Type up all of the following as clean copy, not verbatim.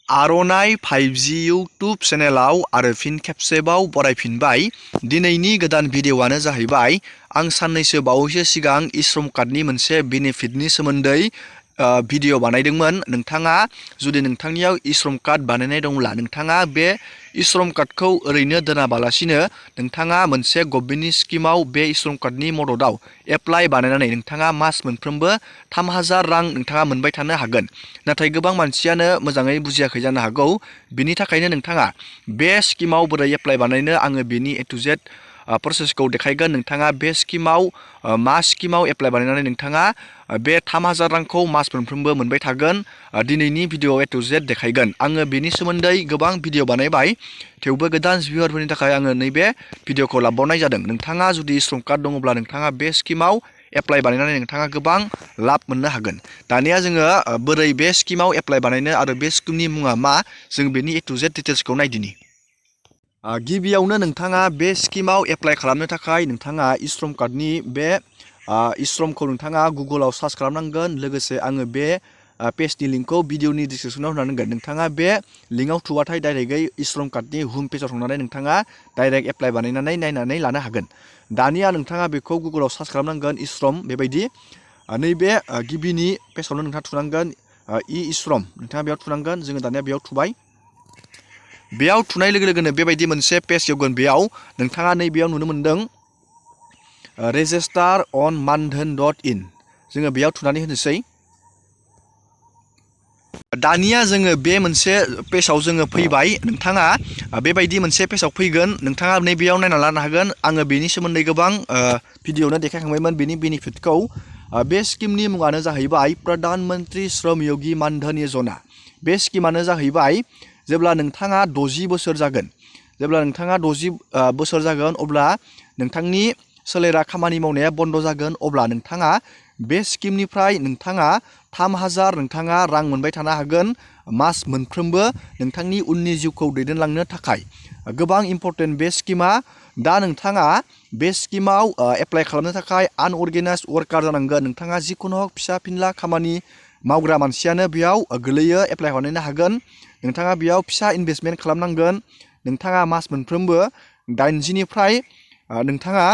आर'नाइ 5G YouTube चेनेलाव आरो फिन खेबसेबाव बरायफिनबाय। दिनैनि गोदान भिडिअ'आनो जाहैबाय आं साननैसो बावैसो सिगां श्रम कार्डनि मोनसे बेनिफिटनि सोमोन्दै भिडिअ' बानायदोंमोन। नोंथाङा जुदि नोंथांनियाव श्रम कार्ड बानायनाय दंब्ला नोंथाङा बे श्रम कार्डखौ ओरैनो दोनाबालासिनो नोंथाङा मोनसे गभर्नमेन्टनि स्किमाव बे श्रम कार्डनि मददाव एप्लाइ बानायनानै नोंथाङा मास मोनफ्रोमबो 3000 रां नोंथाङा मोनबाय थानो हागोन। नाथाय गोबां मानसियानो मोजाङै बुजियाखै जानो हागौ। बिनि थाखायनो नोंथाङा बे स्किमाव बोरै एप्लाइ बानायनो आङो बेनि A to Z प्रसेसखौ देखायगोन। नोंथाङा बे स्किमाव मा स्किमाव एप्लाइ बानायनानै नोंथाङा बे 3000 रांखौ मास मोनफ्रोमबो मोनबाय थागोन। दिनैनि भिडिअ' A to Z देखायगोन। आङो बेनि सोमोन्दै गोबां भिडिअ' बानायबाय, थेवबो गोदान भिउयारफोरनि थाखाय आङो नैबे भिडिअ'खौ लाबावनाय जादों। नोंथाङा जुदि श्रम कार्ड दङब्ला नोंथाङा बे स्किमाव एप्लाइ बानायनानै नोंथाङा गोबां लाब मोननो हागोन। दानिया जोङो बोरै बे स्किमाव एप्लाइ बानायनो आरो बे स्किमनि मुङा मा जों बेनि A to Z डिटेल्सखौ नायदिनि। गिबियावनो नोंथाङा बे स्किमाव एप्लाइ खालामनो थाखाय नोंथाङा श्रम कार्डनि बे श्रमखौ नोंथाङा गुगोलाव सार्च खालामनांगोन। लोगोसे आङो बे पेजनि लिंकखौ भिडिअनि डिसक्रिपसनाव होनांगोन। नोंथाङा बे लिंकआव थुबाथाय डाइरेक्टयै श्रम कार्डनि होम पेजाव थांनानै नोंथाङा डाइरेक्ट एप्लाइ बानायनानै नायनानै लानो हागोन। दानिया नोंथाङा बेखौ गुगोलाव सार्च खालामनांगोन श्रम बेबायदि। नैबे गिबिनि पेजावनो नोंथाङा थुनांगोन श्रम, नोंथाङा बेयाव थुनांगोन। जोङो दानिया बेयाव थुबाय। बेयाव थुनाय लोगो लोगोनो बेबायदि मोनसे पेज फैगोन। बेयाव नोंथाङा नैबेयाव नुनो मोन्दों रेजिस्टार अन मानधन.in। जोङो बेयाव थुनानै होनोसै। दानिया जोङो बे मोनसे पेजाव जोङो फैबाय। नोंथाङा बेबायदि मोनसे पेजाव फैगोन। नोंथाङा नैबेयाव नायना लानो हागोन। आङो बेनि सोमोन्दै गोबां भिडिअ'नो देखायखांबायमोन बेनि बेनिफिटखौ। बे स्किमनि मुङानो जाहैबाय प्रधान मन्त्रि श्रम योगी मानधन योजना। बे स्किमानो जाहैबाय जेब्ला नोंथाङा 60 बोसोर जागोन, जेब्ला नोंथाङा 60 बोसोर जागोन अब्ला नोंथांनि सोलेरा खामानि मावनाया बन्द' जागोन। अब्ला नोंथाङा बे स्किमनिफ्राय नोंथाङा 3000 नोंथाङा रां मोनबाय थानो हागोन मास मोनफ्रोमबो नोंथांनि उननि जिउखौ दैदेनलांनो थाखाय। गोबां इम्परटेन्ट बे स्किमा। दा नोंथाङा बे स्किमाव एप्लाइ खालामनो थाखाय आनअर्गेनाइज्ड वार्कार जानांगोन। नोंथाङा जिखुनु फिसा फिनला खामानि मावग्रा मानसियानो बेयाव गोलैयो, एप्लाइ बानायनो हागोन। नोंथाङा बेयाव फिसा इनभेस्टमेन्ट खालामनांगोन। नोंथाङा मास मोनफ्रोमबो 80निफ्राय नोंथाङा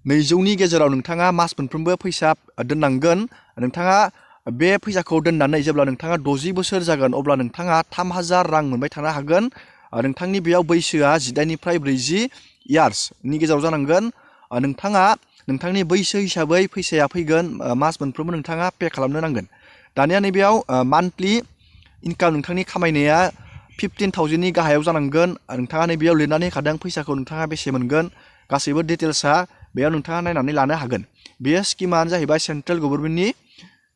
200नि गेजेराव नोंथाङा मास मोनफ्रोमबो फैसा दोननांगोन। नोंथाङा बे फैसाखौ दोननानै जेब्ला नोंथाङा 60 बोसोर जागोन अब्ला नोंथाङा 3000 रां मोनबाय थानो हागोन। नोंथांनि बेयाव बैसोआ 18निफ्राय 40 इयार्सनि गेजेराव जानांगोन। नोंथाङा नोंथांनि बैसो हिसाबै फैसाया फैगोन मास मोनफ्रोमबो नोंथाङा पे खालामनो नांगोन। दानिया नैबेयाव मान्थलि इनकाम नोंथांनि खामायनाया 15,000नि गाहायाव जानांगोन। नोंथाङा नैबेयाव लिरनानै होखादों फैसाखौ नोंथाङा बेसे मोनगोन। गासैबो डिटेल्सआ बेयाव नोंथाङा नायनानै लानो हागोन। बेयो स्किमानो जाहैबाय सेन्ट्रेल गभर्नमेन्टनि।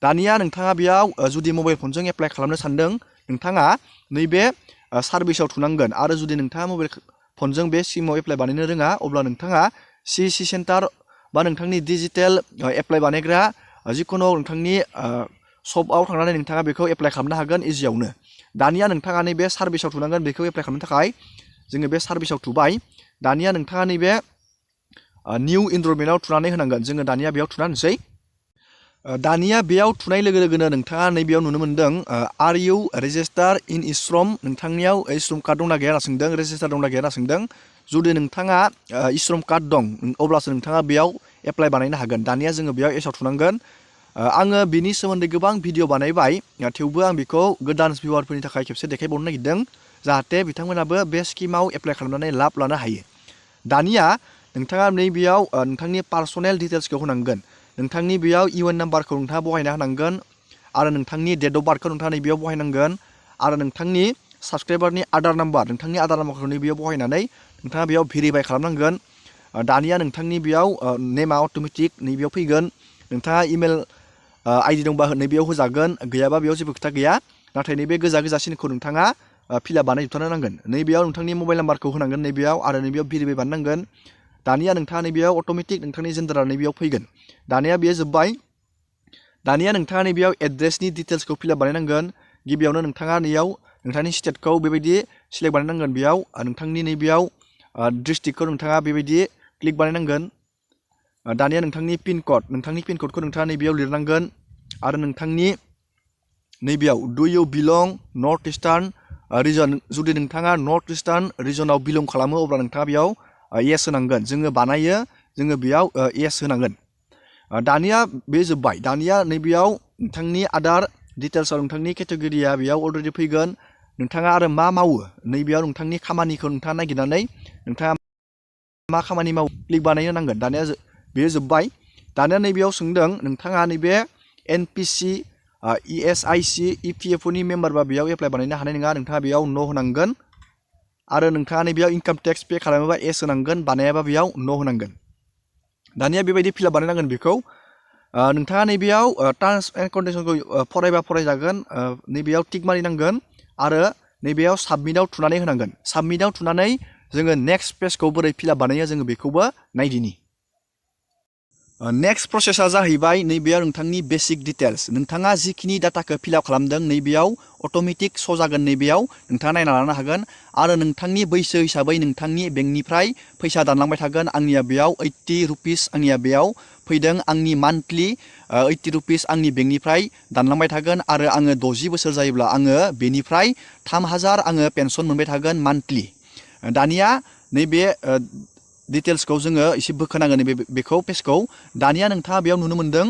दानिया नोंथाङा बेयाव जुदि मबाइल फनजों एप्लाइ खालामनो सानदों नोंथाङा नैबे सार्भिसाव थुनांगोन। आरो जुदि नोंथाङा मबाइल फनजों बे स्किमाव एप्लाइ बानायनो रोङा अब्ला नोंथाङा CSC सेन्टार बा नोंथांनि डिजिटेल एप्लाइ बानायग्रा जिखुनु नोंथांनि शपआव थांनानै नोंथाङा बेखौ एप्लाइ खालामनो हागोन इजियावनो। दानिया नोंथाङा नैबे सार्भिसाव थुनांगोन बेखौ एप्लाइ खालामनो थाखाय। जोङो बे सार्भिसाव थुबाय। दानिया नोंथाङा नैबे निउ इनरलमेन्टआव थुनानै होनांगोन। जोङो दानिया बेयाव थुना होनोसै। दानिया बेयाव थुनाय लोगो लोगोनो नोंथाङा नैबेयाव नुनो मोन्दों आर इउ रेजिस्टार इन श्रम। नोंथांनियाव श्रम कार्ड दंना गैया होनना सोंदों, रेजिस्टार दंना गैया होनना सोंदों। जुदि नोंथाङा श्रम कार्ड दं अब्लासो नोंथाङा बेयाव एप्लाइ बानायनो हागोन। दानिया जोङो बेयाव एसाव थुनांगोन। आङो बिनि सोमोन्दै गोबां भिडिअ बानायबाय, थेवबो आं बेखौ गोदान भिउयारफोरनि थाखाय खेबसे देखायबावनो नागिरदों जाहाथे बिथांमोनाबो बे स्किमाव एप्लाइ खालामनानै लाब लानो हायो। दानिया नोंथाङा नैबेयाव नोंथांनि पार्सनेल डिटेल्सखौ होनांगोन। नोंथांनि बेयाव UN नाम्बारखौ नोंथाङा बहायना होनांगोन आरो नोंथांनि डेट अफ बार्थखौ नोंथाङा नैबेयाव बहायनांगोन आरो नोंथांनि साबसक्राइबारनि आधार नाम्बार, नोंथांनि आधार नाम्बारखौ नैबेयाव बहायनानै नोंथाङा बेयाव भेरिफाइ खालामनांगोन। दानिया नोंथांनि बेयाव नेमा अट'मेटिक नैबेयाव फैगोन। नोंथाङा इमेल ID दंबा नैबेयाव होजागोन, गैयाबा बेयाव जेबो खोथा गैया। नाथाय नैबे गोजा सिनखौ नोंथाङा फिलआप बानायजोबथारनो नांगोन। नैबेयाव नोंथांनि मबाइल नाम्बारखौ होनांगोन नैबेयाव आरो नैबेयाव भेरिफाइ बानायनांगोन। दानिया नोंथाङा नैबेयाव अट'मेटिक नोंथांनि जेन्डारा नैबेयाव फैगोन। दानिया बेयो जोब्बाय। दानिया नोंथाङा नैबेयाव एड्रेसनि डिटेल्सखौ फिलआप बानायनांगोन। गिबियावनो नोंथाङा नैयाव नोंथांनि स्टेटखौ बेबायदि सिलेक्ट बानायनांगोन। बेयाव नोंथांनि नैबेयाव डिस्ट्रिक्टखौ नोंथाङा बेबायदि क्लिक बानायनांगोन। दानिया नोंथांनि पिन क'डखौ नोंथाङा नैबेयाव लिरनांगोन आरो नोंथांनि नैबेयाव डु इउ बिलं नर्थ इस्टार्न रिजन जुदि नोंथाङा नर्थ इस्टार्न रिजनाव बिलं खालामो अब्ला नोंथाङा बेयाव येस होनांगोन जोङो बानायो जोङो बेयाव येस होनांगोन दानिया बे जोब्बाय दानिया नैबेयाव नोंथांनि आदार डिटेल्सआव नोंथांनि केटेगरिया बेयाव अलरेडि फैगोन नोंथाङा आरो मा मावो नैबेयाव नोंथांनि खामानिखौ नोंथाङा नागिरनानै नोंथाङा मा खामानि मावो क्लिक बानायनो नांगोन दानिया बेयो जोब्बाय दानिया नैबेयाव सोंदों नोंथाङा नैबे एनपिसि इएसआइसि इपिएफअनि मेम्बारबा बेयाव एप्लाइ बानायनो हानाय नङा नोंथाङा बेयाव न' होनांगोन आरो नोंथाङा नैबेयाव इनकाम टेक्स पे खालामोबा एस होनांगोन बानायाबा बेयाव न' होनांगोन दानिया बेबायदि फिलआप बानायनांगोन बेखौ नोंथाङा नैबेयाव टार्म्स एन्ड कन्डिशनखौ फरायबा फरायजागोन नैबेयाव टिक मारिनांगोन आरो नैबेयाव साबमिटआव थुनानै होनांगोन साबमिटआव थुनानै जोङो नेक्स्ट पेजखौ बोरै फिलआप बानायो जोङो बेखौबो नायदिनि नेक्स्ट प्रसेसा जाहैबाय नैबेयाव नोंथांनि बेसिक डिटेल्स नोंथाङा जिखिनि डाटाखौ फिलआप खालामदों नैबेयाव अट'मेटिक श' जागोन नैबेयाव नोंथाङा नायना लानो हागोन आरो नोंथांनि बैसो हिसाबै नोंथांनि बेंकनिफ्राय फैसा दानलांबाय थागोन आंनिया बेयाव 80 रुपिस आंनिया बेयाव फैदों आंनि मान्थलि 80 रुपिस आंनि बेंकनिफ्राय दानलांबाय थागोन आरो आङो 60 बोसोर जायोब्ला आङो बेनिफ्राय 3000 आङो पेन्सन मोनबाय थागोन मान्थलि दानिया नैबे डिटेल्सखौ जोङो एसे बोखोनांगोन बेखौ पेजखौ दानिया नोंथाङा बेयाव नुनो मोन्दों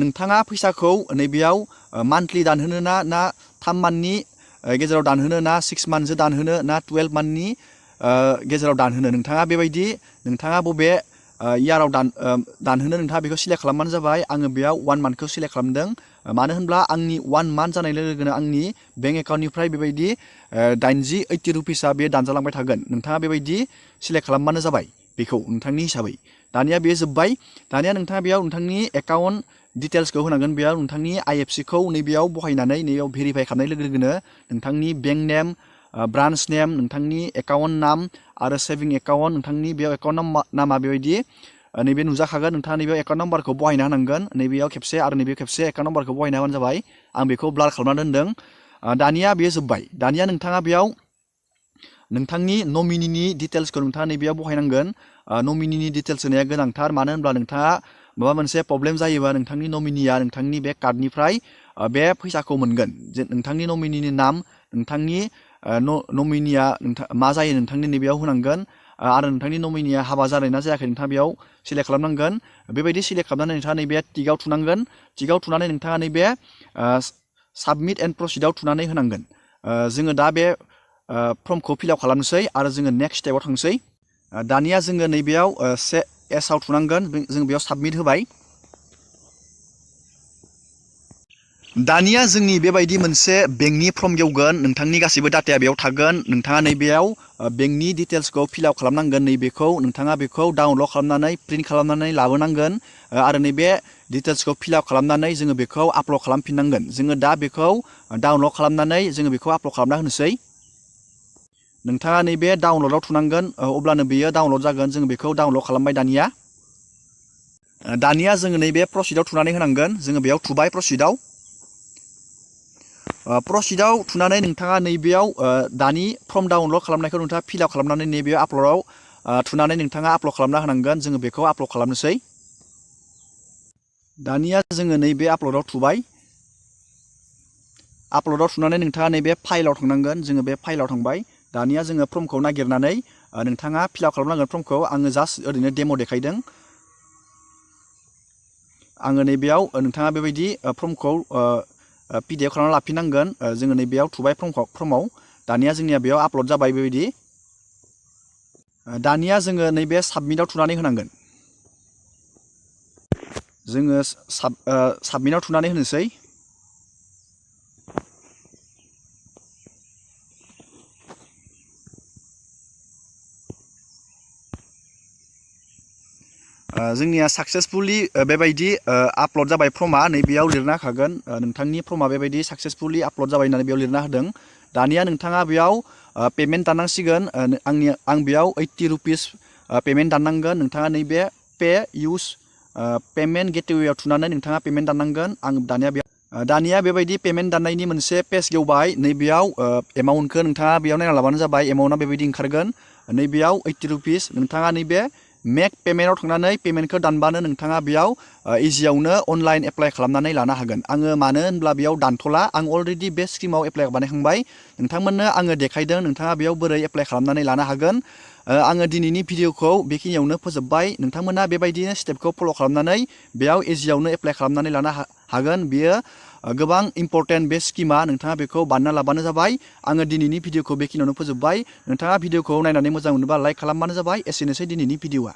नोंथाङा फैसाखौ नैबेयाव मान्थलि दानहोनो ना 3 मान्थनि गेजेराव दानहोनो ना 6 मान्थसो दानहोनो ना 12 मान्थनि गेजेराव दानहोनो नोंथाङा बेबायदि नोंथाङा बबे इयाराव दानहोनो नोंथाङा बेखौ सिलेक्ट खालामबानो जाबाय आङो बेयाव 1 मान्थखौ सिलेक्ट खालामदों मानो होनब्ला आंनि 1 मान्थ जानाय लोगो लोगोनो आंनि बेंक एकाउन्टनिफ्राय बेबायदि 80 रुपिसआ बे दानजालांबाय थागोन नोंथाङा बेबायदि सिलेक्ट खालामबानो जाबाय बेखौ नोंथांनि हिसाबै दानिया बे जोब्बाय दानिया नोंथाङा बेयाव नोंथांनि एकाउन्ट डिटेल्सखौ होनांगोन बेयाव नोंथांनि आइएफसिखौ नैबेयाव बहायनानै नैबेयाव भेरिफाइ खालामनाय लोगो लोगोनो नोंथांनि बेंक नेम ब्रान्च नेम नोंथांनि एकाउन्ट नाम आरो सेभिं एकाउन्ट नोंथांनि बेयाव एकाउन्ट नामा बेबायदि नैबे नुजाखागोन नोंथाङा नैबेयाव एकाउन्ट नाम्बारखौ बहायना होनांगोन नैबेयाव खेबसे आरो नैबेयाव खेबसे एकाउन्ट नाम्बारखौ बहायना होबानो जाबाय आं बेखौ ब्लार खालामना दोनदों दानिया बेयो जोब्बाय दानिया नोंथाङा बेयाव नोंथांनि नमिनिनि डिटेल्सखौ नोंथाङा नैबेयाव बहायनांगोन नमिनिनि डिटेल्स होनाया गोनांथार मानो होनब्ला नोंथाङा माबा मोनसे प्रब्लेम जायोबा नोंथांनि नमिनिया नोंथांनि बे कार्डनिफ्राय बे फैसाखौ मोनगोन जे नोंथांनि नमिनिनि नाम नोंथांनि नमिनिया मा जायो नोंथांनि नैबेयाव होनांगोन आरो नोंथांनि नमिनिया हाबा जानाय ना जायाखै नोंथाङा बेयाव सिलेक्ट खालामनांगोन बेबायदि सिलेक्ट खालामनानै नोंथाङा नैबे टिकआव थुनांगोन टिकआव थुनानै नोंथाङा नैबे साबमिट एन्ड प्रसिडआव थुनानै होनांगोन जोङो दा बे फर्मखौ फिलआप खालामनोसै आरो जोङो नेक्स्ट स्टेपआव थांसै दानिया जोङो नैबेयाव एसआव थुनांगोन जों बेयाव साबमिट होबाय दानिया जोंनि बेबायदि मोनसे बेंकनि फर्म गेवगोन नोंथांनि गासैबो डाटाया बेयाव थागोन नोंथाङा नैबेयाव बेंकनि डिटेल्सखौ फिलआप खालामनांगोन नैबेखौ नोंथाङा बेखौ डाउनलड खालामनानै प्रिन्ट खालामनानै लाबोनांगोन आरो नैबे डिटेल्सखौ फिलआप खालामनानै जोङो बेखौ आपल'ड खालामफिननांगोन जोङो दा बेखौ डाउनलड खालामनानै जोङो बेखौ आपल'ड खालामना होनोसै नोंथाङा नैबे डाउनलडआव थुनांगोन अब्लानो बेयो डाउनलड जागोन जों बेखौ डाउनलड खालामबाय दानिया जोङो नैबे प्रसिडआव थुनानै होनांगोन जोङो बेयाव थुबाय प्रसिडआव थुनानै नोंथाङा नैबेयाव दानि फर्म डाउनलड खालामनायखौ नोंथाङा फिलआप खालामनानै नैबेयाव आपल'डआव थुनानै नोंथाङा आपल'ड खालामना होनांगोन जोङो बेखौ आपल'ड खालामनोसै दानिया जोङो नैबे आपल'डआव थुबाय आपल'डआव थुनानै नोंथाङा नैबे फाइलाव थांनांगोन जोङो बे फाइलाव थांबाय दानिया जोङो फर्मखौ नागिरनानै नोंथाङा फिलआप खालामनांगोन फर्मखौ आङो जास्ट ओरैनो डेम' देखायदों आङो नैबेयाव नोंथाङा बेबायदि फर्मखौ PDF खालामना लाफिननांगोन जोङो नैबेयाव थुबाय फर्माव दानिया जोंनिया बेयाव आपल'ड जाबाय बेबायदि दानिया जोङो नैबे साबमिटआव थुनानै होनांगोन जोङो साबमिटआव थुनानै होनोसै जोंनिया साक्सेसफुलि बेबायदि आपल'ड जाबाय फर्मा नैबेयाव लिरना होखागोन नोंथांनि फर्मा बेबायदि साक्सेसफुलि आपल'ड जाबाय होननानै बेयाव लिरना होदों दानिया नोंथाङा बेयाव पेमेन्ट दाननांसिगोन आं बेयाव 80 रुपिस पेमेन्ट दाननांगोन नोंथाङा नैबे पे इउस पेमेन्ट गेटवेआव थुनानै नोंथाङा पेमेन्ट दाननांगोन आं दानिया बेबायदि पेमेन्ट दाननायनि मोनसे पेज गेवबाय नैबेयाव एमाउन्टखौ नोंथाङा बेयाव नायना लाबानो जाबाय एमाउन्टआ बेबायदि ओंखारगोन नैबेयाव 80 रुपिस नोंथाङा नैबे मेक पेमेन्टआव थांनानै पेमेन्टखौ दानबानो नोंथाङा बेयाव इजियावनो अनलाइन एप्लाइ खालामनानै लानो हागोन। आङो मानो होनब्ला बेयाव दानथ'ला, आं अलरेडि बे स्किमाव एप्लाइ बानायखांबाय। नोंथांमोननो आङो देखायदों नोंथाङा बेयाव बोरै एप्लाइ खालामनानै लानो हागोन। आङो दिनैनि भिडिअखौ बेखिनियावनो फोजोबबाय। नोंथांमोना बेबायदिनो स्टेपखौ फल' खालामनानै बेयाव इजियावनो एप्लाइ खालामनानै लानो हागोन। बियो गोबां इम्परटेन्ट बे स्किमा, नोंथाङा बेखौ बानायना लाबानो जाबाय। आङो दिनैनि भिडिअखौ बेखिनियावनो फोजोबबाय। नोंथाङा भिडिअखौ नायनानै मोजां मोनोबा लाइक खालामबानो जाबाय। एसेनोसै दिनैनि भिडिअआ।